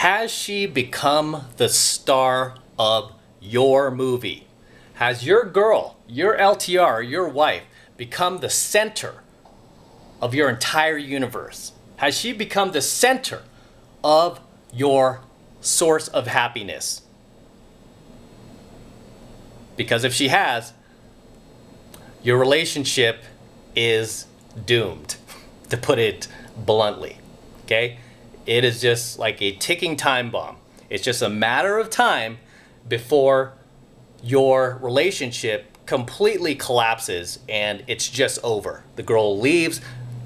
Has she become the star of your movie? Has your girl, your LTR, your wife become the center of your entire universe? Has she become the center of your source of happiness? Because if she has, your relationship is doomed, to put it bluntly. Okay? It is just like a ticking time bomb. It's just a matter of time before your relationship completely collapses and it's just over. The girl leaves.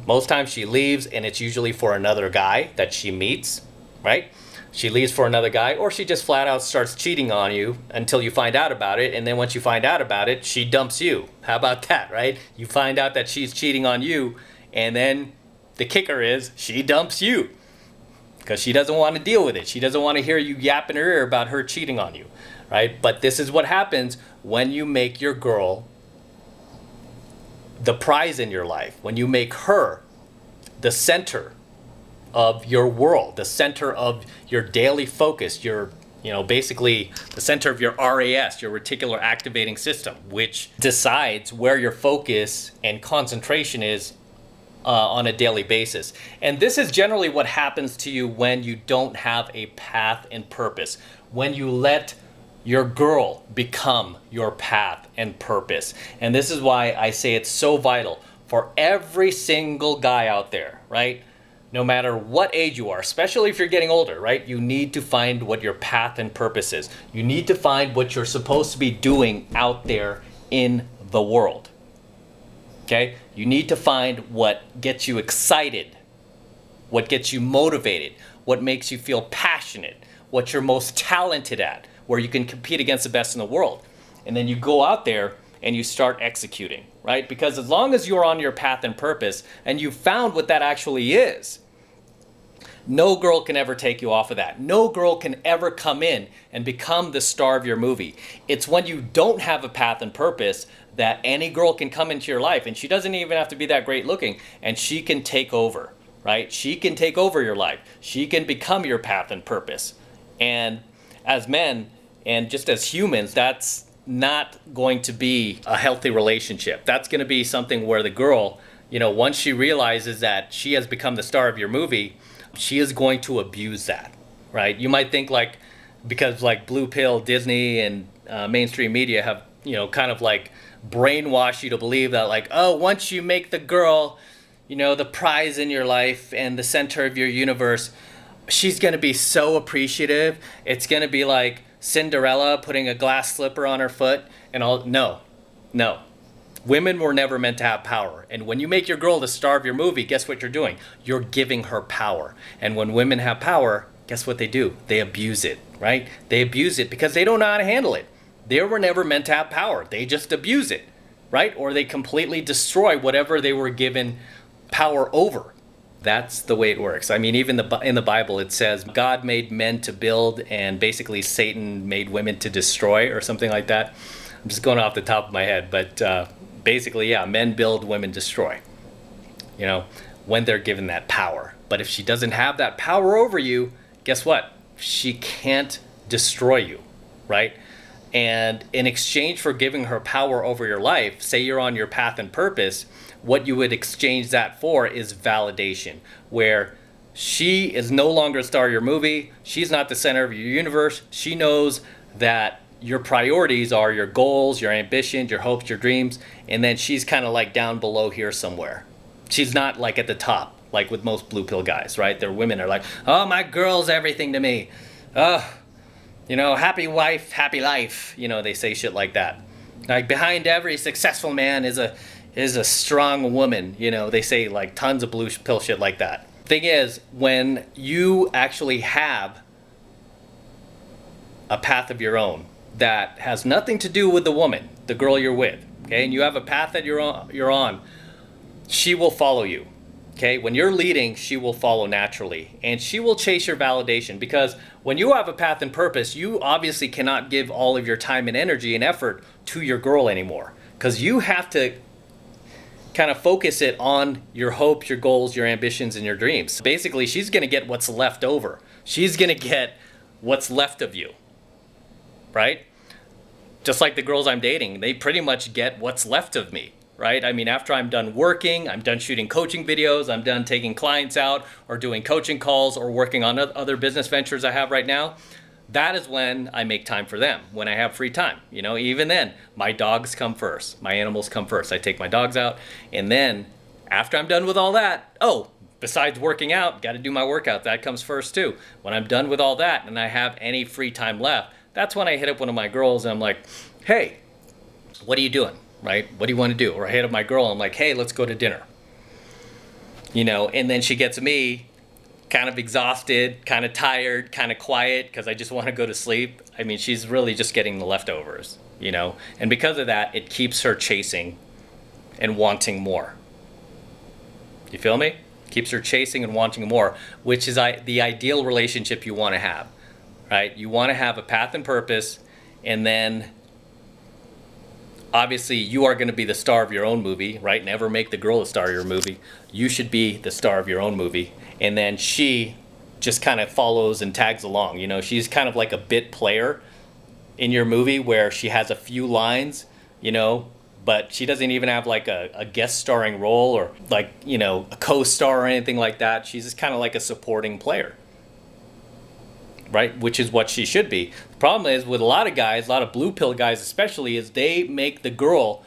Most times she leaves and it's usually for another guy that she meets, right? She leaves for another guy, or she just flat out starts cheating on you until you find out about it. And then once you find out about it, she dumps you. How about that, right? You find out that she's cheating on you, and then the kicker is she dumps you because she doesn't want to deal with it. She doesn't want to hear you yap in her ear about her cheating on you, right? But this is what happens when you make your girl the prize in your life, when you make her the center of your world, the center of your daily focus, your, basically the center of your RAS, your reticular activating system, which decides where your focus and concentration is on a daily basis. And this is generally what happens to you when you don't have a path and purpose, when you let your girl become your path and purpose. And this is why I say it's so vital for every single guy out there, right? No matter what age you are, especially if you're getting older, right? You need to find what your path and purpose is. You need to find what you're supposed to be doing out there in the world. Okay? You need to find what gets you excited, what gets you motivated, what makes you feel passionate, what you're most talented at, where you can compete against the best in the world. And then you go out there and you start executing, right? Because as long as you're on your path and purpose and you found what that actually is, no girl can ever take you off of that. No girl can ever come in and become the star of your movie. It's when you don't have a path and purpose that any girl can come into your life, and she doesn't even have to be that great looking, and she can take over, right? She can take over your life. She can become your path and purpose. And as men and just as humans, that's not going to be a healthy relationship. That's going to be something where the girl, once she realizes that she has become the star of your movie, she is going to abuse that, right? You might think because Blue Pill, Disney, and mainstream media have, kind of brainwash you to believe that once you make the girl, the prize in your life and the center of your universe, she's going to be so appreciative. It's going to be like Cinderella putting a glass slipper on her foot and all. No. Women were never meant to have power. And when you make your girl the star of your movie, guess what you're doing? You're giving her power. And when women have power, guess what they do? They abuse it, right? They abuse it because they don't know how to handle it. They were never meant to have power. They just abuse it, right? Or they completely destroy whatever they were given power over. That's the way it works. I mean, even in the Bible, it says God made men to build and basically Satan made women to destroy or something like that. I'm just going off the top of my head, but basically, yeah, men build, women destroy, when they're given that power. But if she doesn't have that power over you, guess what? She can't destroy you, right? And in exchange for giving her power over your life, say you're on your path and purpose, what you would exchange that for is validation, where she is no longer a star of your movie. She's not the center of your universe. She knows that your priorities are your goals, your ambitions, your hopes, your dreams, and then she's kind of down below here somewhere. She's not at the top, like with most blue pill guys, right? Their women are oh, my girl's everything to me. Happy wife, happy life. They say shit like that. Behind every successful man is a strong woman. They say tons of blue pill shit like that. Thing is, when you actually have a path of your own that has nothing to do with the woman, the girl you're with, okay, and you have a path that you're on, she will follow you. Okay, when you're leading, she will follow naturally, and she will chase your validation, because when you have a path and purpose, you obviously cannot give all of your time and energy and effort to your girl anymore, because you have to kind of focus it on your hopes, your goals, your ambitions, and your dreams. Basically, she's going to get what's left over. She's going to get what's left of you, right? Just like the girls I'm dating, they pretty much get what's left of me, right? I mean, after I'm done working, I'm done shooting coaching videos, I'm done taking clients out or doing coaching calls or working on other business ventures I have right now, that is when I make time for them, when I have free time. You know, even then, my dogs come first. My animals come first. I take my dogs out. And then after I'm done with all that, besides working out, got to do my workout. That comes first too. When I'm done with all that and I have any free time left, that's when I hit up one of my girls and I'm like, hey, what are you doing? Right? What do you want to do? Or I hit up my girl and I'm like, hey, let's go to dinner. You know, and then she gets me kind of exhausted, kind of tired, kind of quiet because I just want to go to sleep. I mean, she's really just getting the leftovers, you know? And because of that, it keeps her chasing and wanting more. You feel me? Keeps her chasing and wanting more, which is the ideal relationship you want to have, right? You want to have a path and purpose, and then obviously you are going to be the star of your own movie, right? Never make the girl the star of your movie. You should be the star of your own movie. And then she just kind of follows and tags along. You know, she's kind of like a bit player in your movie where she has a few lines, you know, but she doesn't even have like a guest starring role or like, you know, a co-star or anything like that. She's just kind of like a supporting player, right? Which is what she should be. The problem is with a lot of guys, a lot of blue pill guys especially, is they make the girl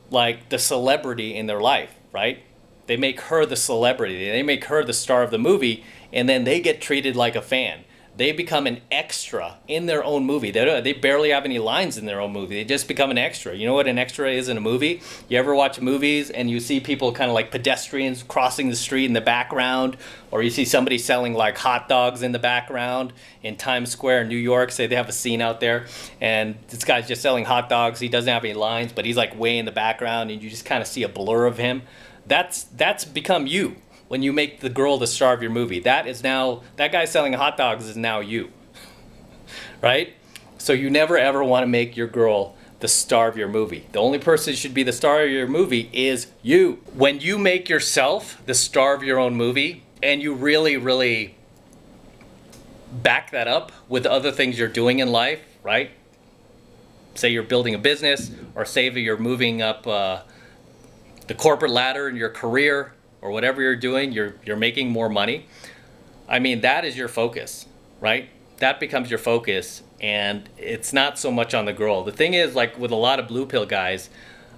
like the celebrity in their life, right? They make her the celebrity. They make her the star of the movie, and then they get treated like a fan. They become an extra in their own movie. They barely have any lines in their own movie. They just become an extra. You know what an extra is in a movie? You ever watch movies and you see people kind of like pedestrians crossing the street in the background, or you see somebody selling like hot dogs in the background in Times Square in New York. Say they have a scene out there and this guy's just selling hot dogs. He doesn't have any lines, but he's like way in the background and you just kind of see a blur of him. That's become you. When you make the girl the star of your movie, that guy selling hot dogs is now you, right? So you never ever want to make your girl the star of your movie. The only person who should be the star of your movie is you. When you make yourself the star of your own movie and you really, really back that up with other things you're doing in life, right? Say you're building a business, or say that you're moving up the corporate ladder in your career, or whatever you're doing, you're making more money. I mean, that is your focus, right? That becomes your focus, and it's not so much on the girl. The thing is, like with a lot of blue pill guys,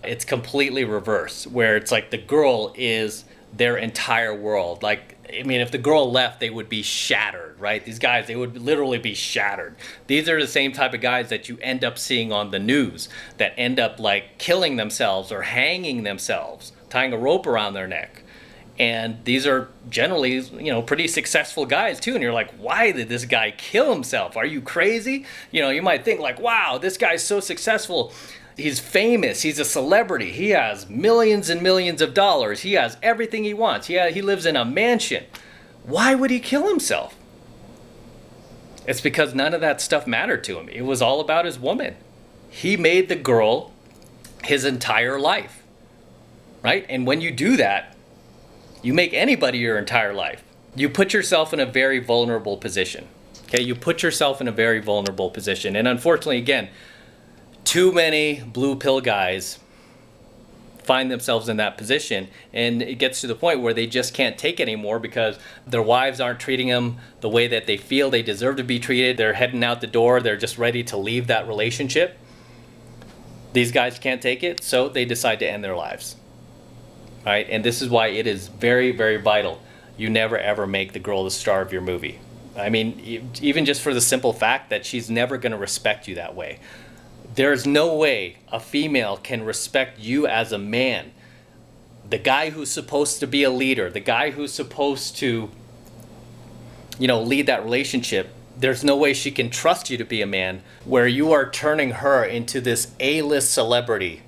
it's completely reverse, where it's like the girl is their entire world. Like, I mean, if the girl left, they would be shattered, right? These guys, they would literally be shattered. These are the same type of guys that you end up seeing on the news that end up like killing themselves or hanging themselves, tying a rope around their neck. And these are generally, you know, pretty successful guys too. And you're like, why did this guy kill himself? Are you crazy? You know, you might think like, wow, this guy's so successful. He's famous. He's a celebrity. He has millions and millions of dollars. He has everything he wants. He lives in a mansion. Why would he kill himself? It's because none of that stuff mattered to him. It was all about his woman. He made the girl his entire life, right? And when you do that, you make anybody your entire life. You put yourself in a very vulnerable position. Okay, you put yourself in a very vulnerable position. And unfortunately, again, too many blue pill guys find themselves in that position, and it gets to the point where they just can't take anymore because their wives aren't treating them the way that they feel they deserve to be treated. They're heading out the door. They're just ready to leave that relationship. These guys can't take it, so they decide to end their lives. Right? And this is why it is very, very vital. You never ever make the girl the star of your movie. I mean, even just for the simple fact that she's never going to respect you that way. There's no way a female can respect you as a man. The guy who's supposed to be a leader, the guy who's supposed to, you know, lead that relationship. There's no way she can trust you to be a man where you are turning her into this A-list celebrity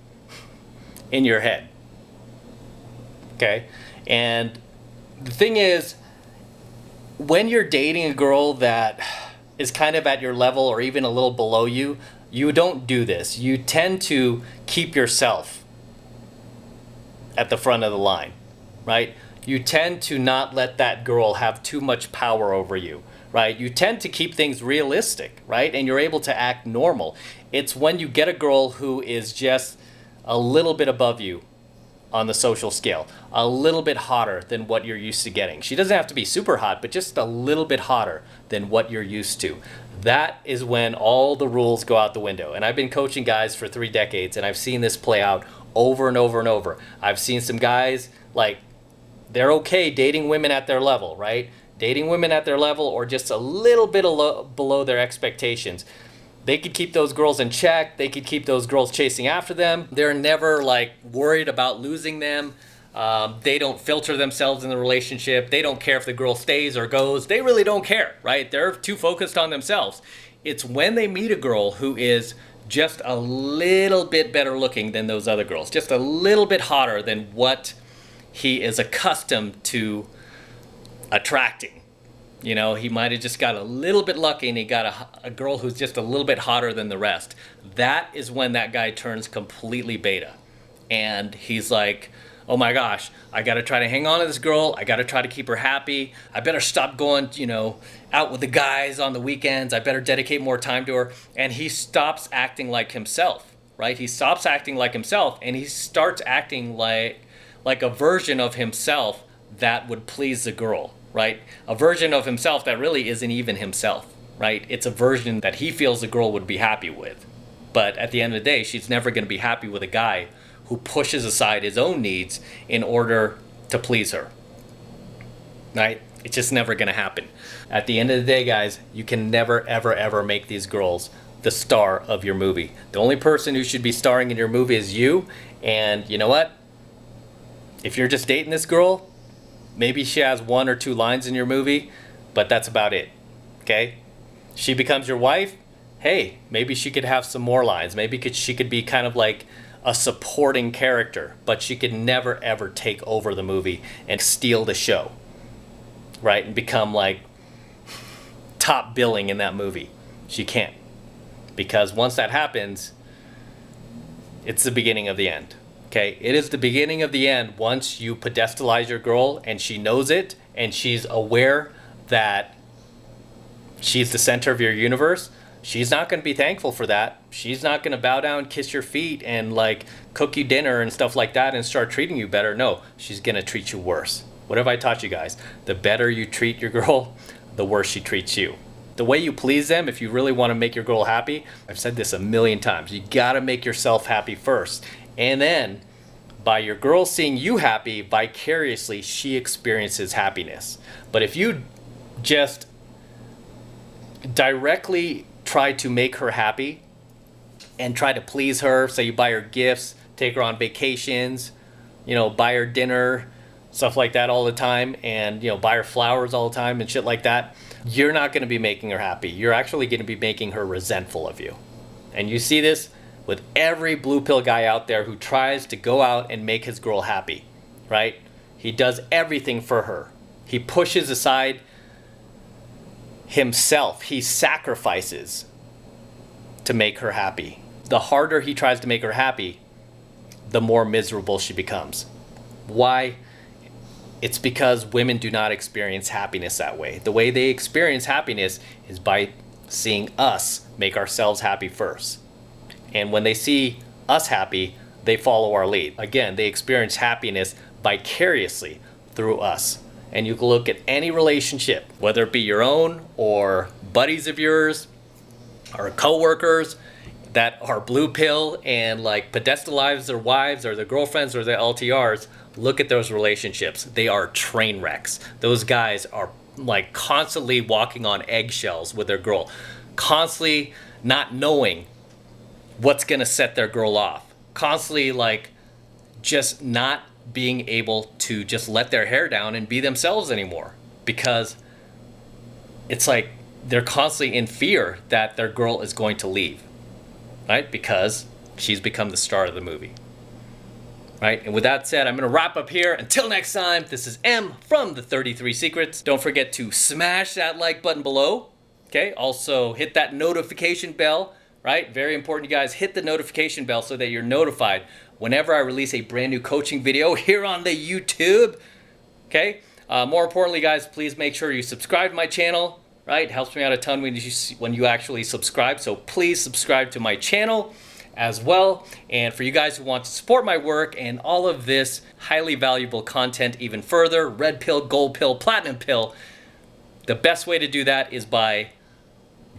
in your head. Okay, and the thing is, when you're dating a girl that is kind of at your level or even a little below you, you don't do this. You tend to keep yourself at the front of the line, right? You tend to not let that girl have too much power over you, right? You tend to keep things realistic, right? And you're able to act normal. It's when you get a girl who is just a little bit above you on the social scale, a little bit hotter than what you're used to getting. She doesn't have to be super hot, but just a little bit hotter than what you're used to. That is when all the rules go out the window. And I've been coaching guys for 3 decades, and I've seen this play out over and over and over. I've seen some guys, like, they're okay dating women at their level, right? Dating women at their level or just a little bit below their expectations. They could keep those girls in check. They could keep those girls chasing after them. They're never like worried about losing them. They don't filter themselves in the relationship. They don't care if the girl stays or goes. They really don't care, right? They're too focused on themselves. It's when they meet a girl who is just a little bit better looking than those other girls, just a little bit hotter than what he is accustomed to attracting. You know, he might have just got a little bit lucky and he got a girl who's just a little bit hotter than the rest. That is when that guy turns completely beta. And he's like, oh my gosh, I got to try to hang on to this girl. I got to try to keep her happy. I better stop going, out with the guys on the weekends. I better dedicate more time to her. And he stops acting like himself, right? He stops acting like himself and he starts acting like a version of himself that would please the girl. Right? A version of himself that really isn't even himself, right? It's a version that he feels the girl would be happy with. But at the end of the day, she's never going to be happy with a guy who pushes aside his own needs in order to please her, right? It's just never going to happen. At the end of the day, guys, you can never, ever, ever make these girls the star of your movie. The only person who should be starring in your movie is you. And you know what? If you're just dating this girl, maybe she has 1 or 2 lines in your movie, but that's about it, okay? She becomes your wife, hey, maybe she could have some more lines. Maybe she could be kind of like a supporting character, but she could never, ever take over the movie and steal the show, right? And become like top billing in that movie. She can't. Because once that happens, it's the beginning of the end. Okay, it is the beginning of the end once you pedestalize your girl and she knows it and she's aware that she's the center of your universe. She's not going to be thankful for that. She's not going to bow down, kiss your feet, and like cook you dinner and stuff like that and start treating you better. No, she's going to treat you worse. What have I taught you guys? The better you treat your girl, the worse she treats you. The way you please them, if you really want to make your girl happy, I've said this a million times, you got to make yourself happy first. And then, by your girl seeing you happy, vicariously, she experiences happiness. But if you just directly try to make her happy and try to please her, say you buy her gifts, take her on vacations, buy her dinner, stuff like that all the time, and, buy her flowers all the time and shit like that, you're not going to be making her happy. You're actually going to be making her resentful of you. And you see this with every blue pill guy out there who tries to go out and make his girl happy, right? He does everything for her. He pushes aside himself. He sacrifices to make her happy. The harder he tries to make her happy, the more miserable she becomes. Why? It's because women do not experience happiness that way. The way they experience happiness is by seeing us make ourselves happy first. And when they see us happy, they follow our lead. Again, they experience happiness vicariously through us. And you can look at any relationship, whether it be your own or buddies of yours or coworkers that are blue pill and like pedestalize their wives or their girlfriends or their LTRs. Look at those relationships. They are train wrecks. Those guys are like constantly walking on eggshells with their girl, constantly not knowing what's going to set their girl off, constantly like just not being able to just let their hair down and be themselves anymore, because it's like they're constantly in fear that their girl is going to leave, right? Because she's become the star of the movie, right? And with that said, I'm going to wrap up here. Until next time, this is M from The 33 Secrets. Don't forget to smash that like button below, okay? Also, hit that notification bell, right? Very important, you guys. Hit the notification bell so that you're notified whenever I release a brand new coaching video here on the YouTube, okay? More importantly, guys, please make sure you subscribe to my channel, right? Helps me out a ton when you actually subscribe. So please subscribe to my channel as well. And for you guys who want to support my work and all of this highly valuable content even further, red pill, gold pill, platinum pill, the best way to do that is by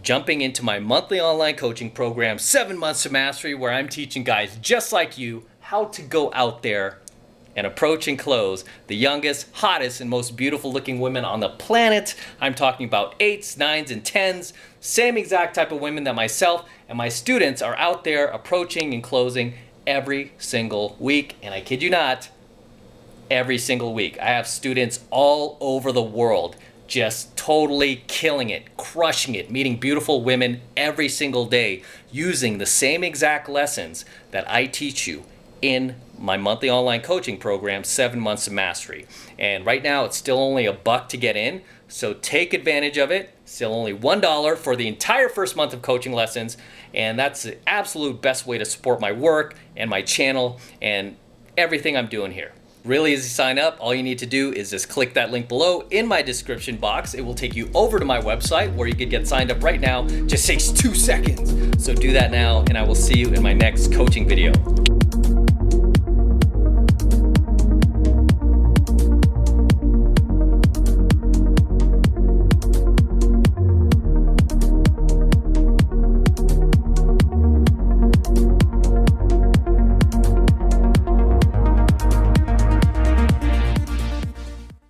jumping into my monthly online coaching program, 7 Months to Mastery, where I'm teaching guys just like you how to go out there and approach and close the youngest, hottest, and most beautiful looking women on the planet. I'm talking about 8s, 9s, and 10s, same exact type of women that myself and my students are out there approaching and closing every single week. And I kid you not, every single week. I have students all over the world just totally killing it, crushing it, meeting beautiful women every single day using the same exact lessons that I teach you in my monthly online coaching program, 7 Months to Mastery. And right now it's still only $1 to get in, so take advantage of it. Still only $1 for the entire first month of coaching lessons, and that's the absolute best way to support my work and my channel and everything I'm doing here. Really easy to sign up. All you need to do is just click that link below in my description box. It will take you over to my website where you can get signed up right now. Just takes 2 seconds. So do that now, and I will see you in my next coaching video.